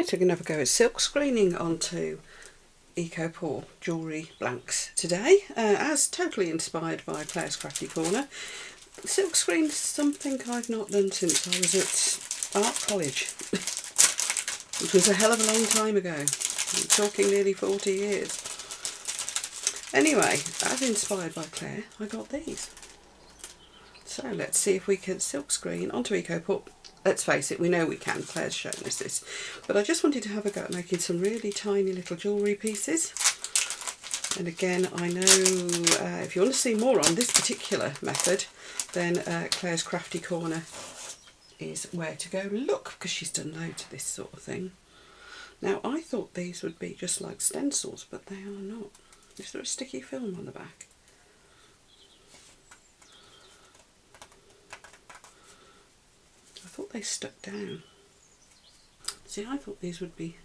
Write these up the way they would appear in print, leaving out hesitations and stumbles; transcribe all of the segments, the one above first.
Right, I'm going to have a go at silk screening onto Eco jewellery blanks today, as totally inspired by Claire's Crafty Corner. Silk screen is something I've not done since I was at art college, which was a hell of a long time ago. I'm talking nearly 40 years. Anyway, as inspired by Claire, I got these. So let's see if we can silk screen onto Eco. Let's face it, we know we can, Claire's shown us this. But I just wanted to have a go at making some really tiny little jewellery pieces. And again, I know if you want to see more on this particular method, then Claire's Crafty Corner is where to go look, because she's done loads of this sort of thing. Now, I thought these would be just like stencils, but they are not. Is there a sticky film on the back? I thought they stuck down. See, I thought these would be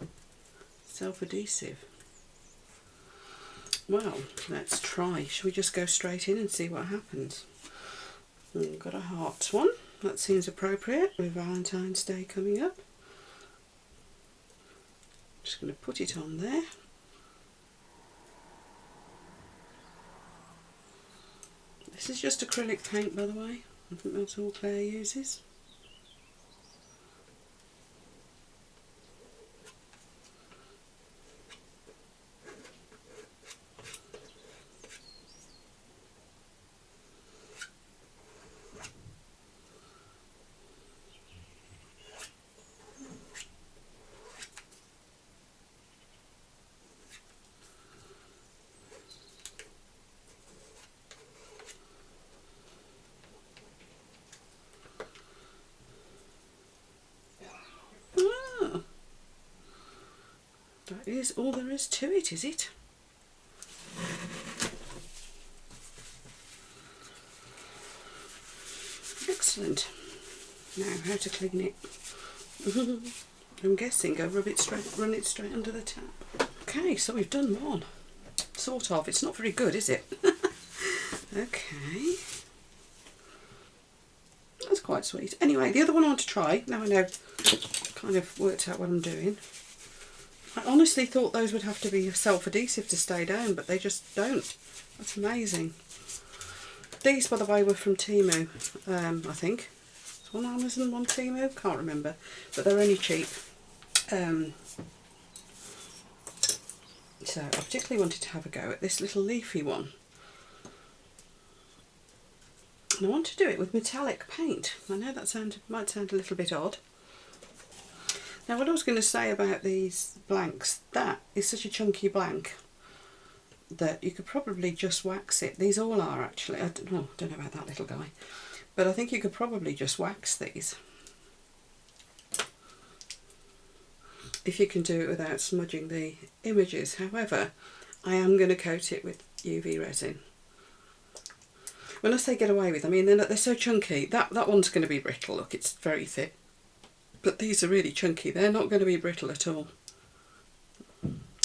self-adhesive. Well, let's try. Shall we just go straight in and see what happens? We've got a heart one. That seems appropriate with Valentine's Day coming up. Just going to put it on there. This is just acrylic paint, by the way. I think that's all Claire uses. That is all there is to it, is it? Excellent. Now, how to clean it? I'm guessing I run it straight under the tap. Okay, so we've done one. Sort of. It's not very good, is it? Okay. That's quite sweet. Anyway, the other one I want to try, now I know, kind of worked out what I'm doing. I honestly thought those would have to be self-adhesive to stay down, but they just don't. That's amazing. These, by the way, were from Temu, I think. Is one Amazon, one Temu? Can't remember. But they're only cheap. So I particularly wanted to have a go at this little leafy one. And I want to do it with metallic paint. I know that might sound a little bit odd. Now, what I was going to say about these blanks, that is such a chunky blank that you could probably just wax it. These all are actually. I don't know about that little guy, but I think you could probably just wax these if you can do it without smudging the images. However, I am going to coat it with UV resin. When I say get away with, I mean they're so chunky. That one's going to be brittle. Look, it's very thick. But these are really chunky. They're not going to be brittle at all.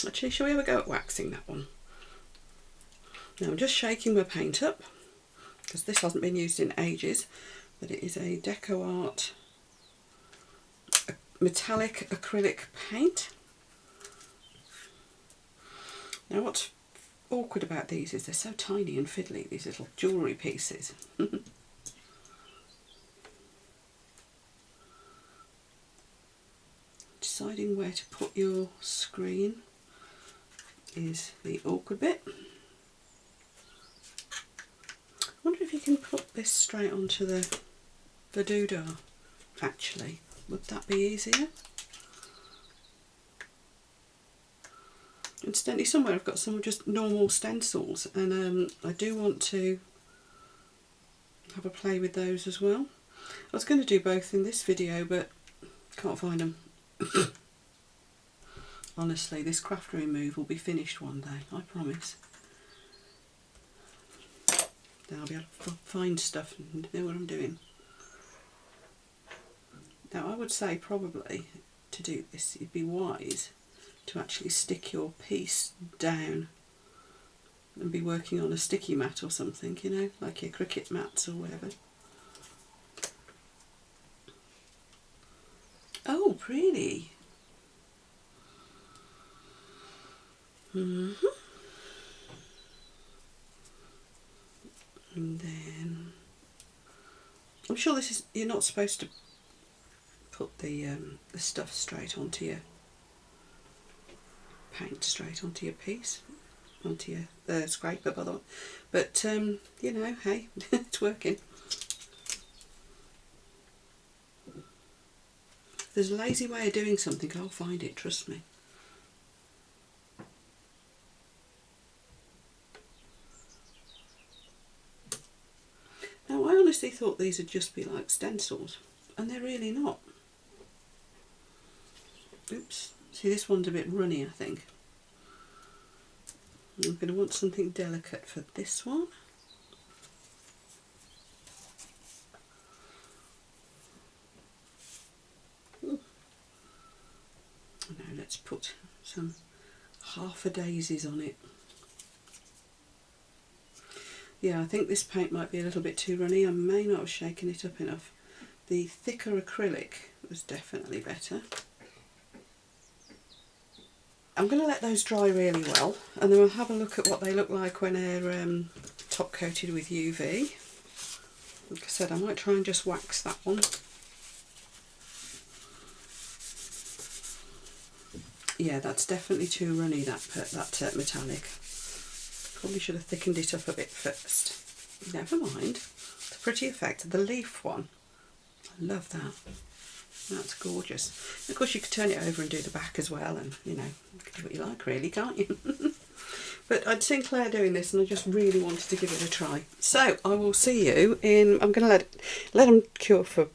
Actually, shall we have a go at waxing that one? Now I'm just shaking my paint up, because this hasn't been used in ages, but it is a Deco Art metallic acrylic paint. Now what's awkward about these is they're so tiny and fiddly, these little jewellery pieces. Deciding where to put your screen is the awkward bit. I wonder if you can put this straight onto the doodah, actually. Would that be easier? Incidentally, somewhere I've got some just normal stencils, and I do want to have a play with those as well. I was going to do both in this video, but can't find them. Honestly, this craft room move will be finished one day, I promise. Then I'll be able to find stuff and know what I'm doing. Now, I would say probably to do this, it'd be wise to actually stick your piece down and be working on a sticky mat or something, you know, like your Cricut mats or whatever. Oh, pretty. And then I'm sure this is, you're not supposed to put the stuff straight onto your paint, straight onto your piece, onto your scraper by the way, but you know, hey, it's working. If there's a lazy way of doing something, I'll find it, trust me. Now I honestly thought these would just be like stencils, and they're really not. Oops, see, this one's a bit runny, I think. I'm going to want something delicate for this one. Now let's put some half a daisies on it. Yeah, I think this paint might be a little bit too runny. I may not have shaken it up enough. The thicker acrylic was definitely better. I'm going to let those dry really well, and then we'll have a look at what they look like when they're top coated with UV. Like I said, I might try and just wax that one. Yeah, that's definitely too runny, that metallic. Probably should have thickened it up a bit first. Never mind. It's a pretty effect. The leaf one, I love that. That's gorgeous. Of course, you could turn it over and do the back as well, and you know, you can do what you like, really, can't you? But I'd seen Claire doing this, and I just really wanted to give it a try. So I will see you in. I'm going to let them cure for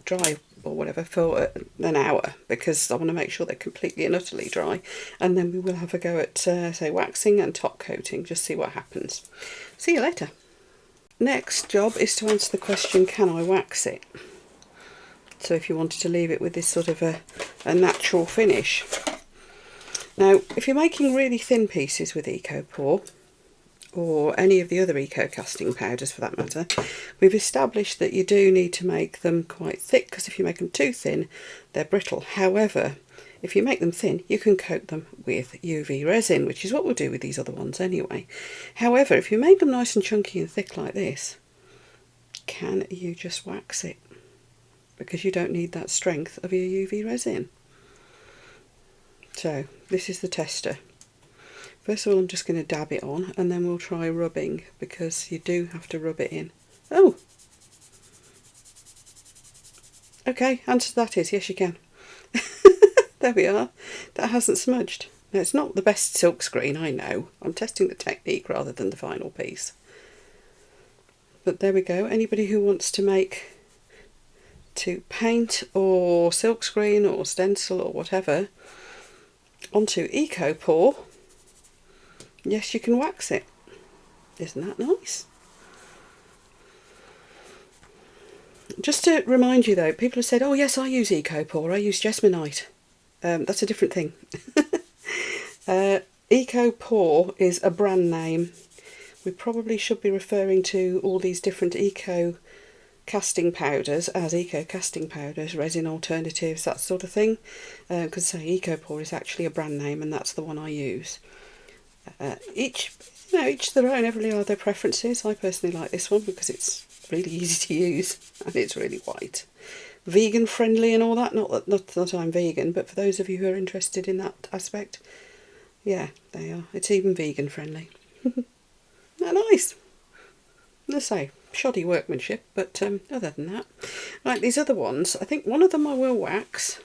dry or whatever for an hour, because I want to make sure they're completely and utterly dry, and then we will have a go at say waxing and top coating, just see what happens. See you later. Next job is to answer the question, can I wax it? So if you wanted to leave it with this sort of a natural finish. Now, if you're making really thin pieces with EcoPore, or any of the other eco casting powders for that matter, we've established that you do need to make them quite thick, because if you make them too thin, they're brittle. However, if you make them thin, you can coat them with UV resin, which is what we'll do with these other ones anyway. However, if you make them nice and chunky and thick like this, can you just wax it? Because you don't need that strength of your UV resin. So this is the tester. First of all, I'm just going to dab it on, and then we'll try rubbing, because you do have to rub it in. Oh! Okay, answer to that is yes, you can. There we are. That hasn't smudged. Now, it's not the best silkscreen, I know. I'm testing the technique rather than the final piece. But there we go. Anybody who wants to paint or silkscreen or stencil or whatever onto EcoPore, yes, you can wax it. Isn't that nice? Just to remind you though, people have said, oh yes, I use EcoPore, I use Jesmonite. That's a different thing. EcoPore is a brand name. We probably should be referring to all these different eco casting powders as eco casting powders, resin alternatives, that sort of thing. Because say EcoPore is actually a brand name, and that's the one I use. Each their own. Everybody have their preferences. I personally like this one because it's really easy to use and it's really white, vegan friendly and all that. Not that I'm vegan, but for those of you who are interested in that aspect, yeah, they are. It's even vegan friendly. Not nice. Let's say shoddy workmanship, but other than that, like these other ones, I think one of them I will wax,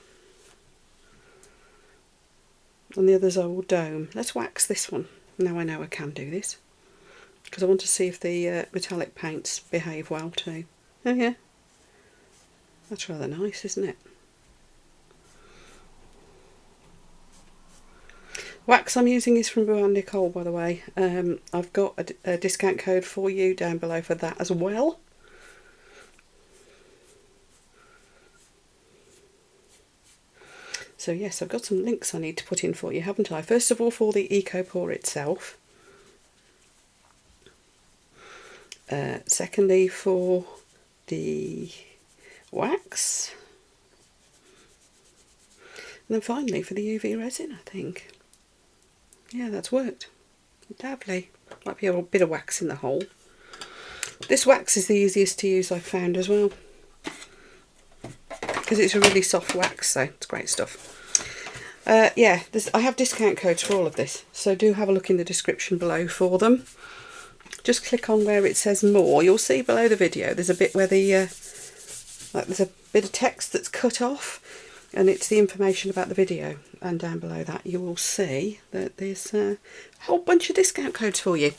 and the others I will dome. Let's wax this one. Now I know I can do this, because I want to see if the metallic paints behave well too. Oh yeah, that's rather nice, isn't it? Wax I'm using is from Boo and Nicole, by the way. I've got a discount code for you down below for that as well. So yes, I've got some links I need to put in for you, haven't I? First of all, for the EcoPore itself. Secondly, for the wax. And then finally for the UV resin, I think. yeah, that's worked. Lovely. Might be a bit of wax in the hole. This wax is the easiest to use, I've found as well, because it's a really soft wax, so it's great stuff. Yeah, I have discount codes for all of this, so do have a look in the description below for them. Just click on where it says more. You'll see below the video there's a bit where there's a bit of text that's cut off, and it's the information about the video, and down below that you will see that there's a whole bunch of discount codes for you.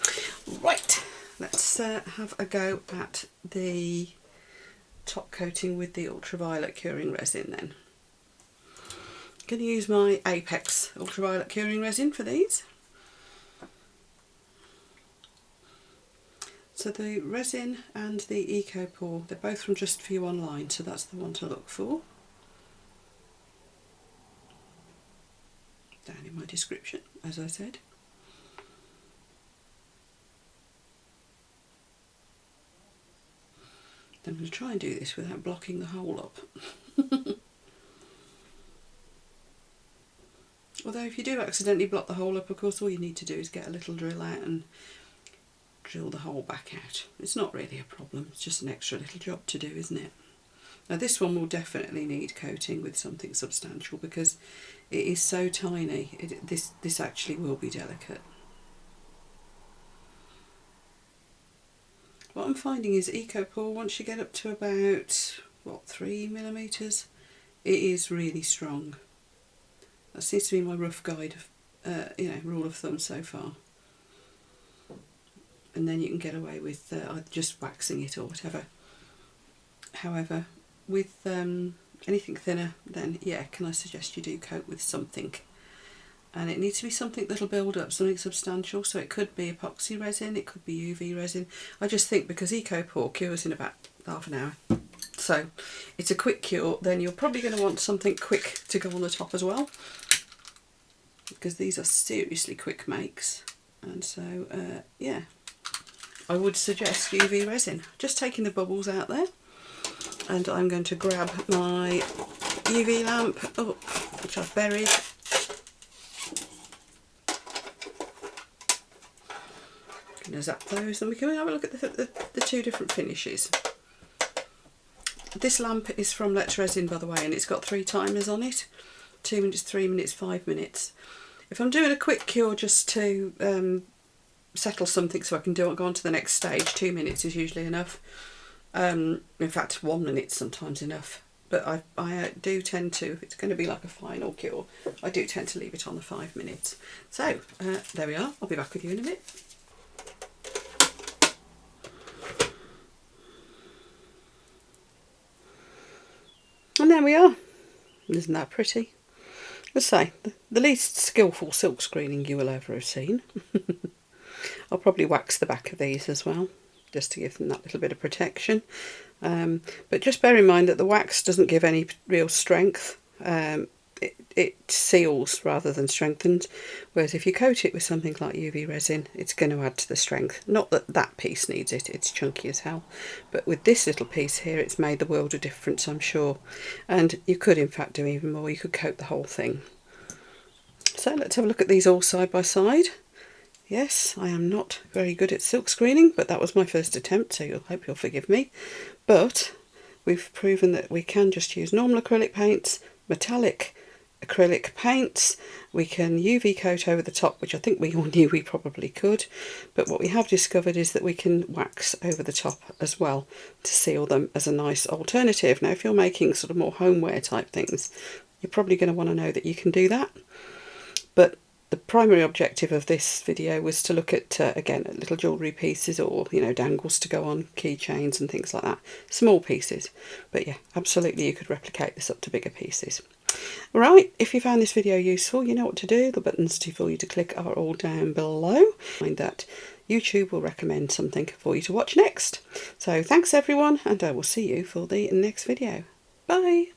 Right, let's have a go at the top coating with the ultraviolet curing resin then. I'm going to use my Apex ultraviolet curing resin for these. So the resin and the Eco Pour, they're both from Just For You online, so that's the one to look for. Down in my description, as I said. Then I'm going to try and do this without blocking the hole up. Although if you do accidentally block the hole up, of course all you need to do is get a little drill out and drill the hole back out. It's not really a problem, it's just an extra little job to do, isn't it? Now this one will definitely need coating with something substantial because it is so tiny. This actually will be delicate. What I'm finding is Eco Pour, once you get up to about, what, 3mm, it is really strong. That seems to be my rough guide of, rule of thumb so far. And then you can get away with either just waxing it or whatever. However, with anything thinner, then yeah, can I suggest you do coat with something? And it needs to be something that'll build up, something substantial. So it could be epoxy resin, it could be UV resin. I just think because Eco Pour cures in about half an hour, so it's a quick cure, then you're probably going to want something quick to go on the top as well, because these are seriously quick makes. And so yeah, I would suggest UV resin. Just taking the bubbles out there, and I'm going to grab my UV lamp up, which I've buried. Going to zap those, and we can have a look at the two different finishes. This lamp is from Let's Resin, by the way, and it's got 3 timers on it: 2 minutes, 3 minutes, 5 minutes. If I'm doing a quick cure just to settle something so I can go on to the next stage, 2 minutes is usually enough. In fact, 1 minute's sometimes enough. But I do tend to, if it's going to be like a final cure, I do tend to leave it on the 5 minutes. So there we are. I'll be back with you in a bit. And there we are. Isn't that pretty? Let's say the least skillful silk screening you will ever have seen. I'll probably wax the back of these as well, just to give them that little bit of protection. But just bear in mind that the wax doesn't give any real strength. It seals rather than strengthens, whereas if you coat it with something like UV resin, it's going to add to the strength. Not that that piece needs it, it's chunky as hell, but with this little piece here, it's made the world of difference, I'm sure. And you could in fact do even more, you could coat the whole thing. So let's have a look at these all side by side. Yes, I am not very good at silk screening, but that was my first attempt, so I hope you'll forgive me. But we've proven that we can just use normal acrylic paints, metallic acrylic paints, we can UV coat over the top, which I think we all knew we probably could, but what we have discovered is that we can wax over the top as well to seal them as a nice alternative. Now if you're making sort of more homeware type things, you're probably going to want to know that you can do that, but the primary objective of this video was to look at, again, at little jewellery pieces or, dangles to go on keychains and things like that. Small pieces. But yeah, absolutely you could replicate this up to bigger pieces. Right, if you found this video useful, you know what to do. The buttons for you to click are all down below. Find that YouTube will recommend something for you to watch next. So thanks everyone, and I will see you for the next video. Bye!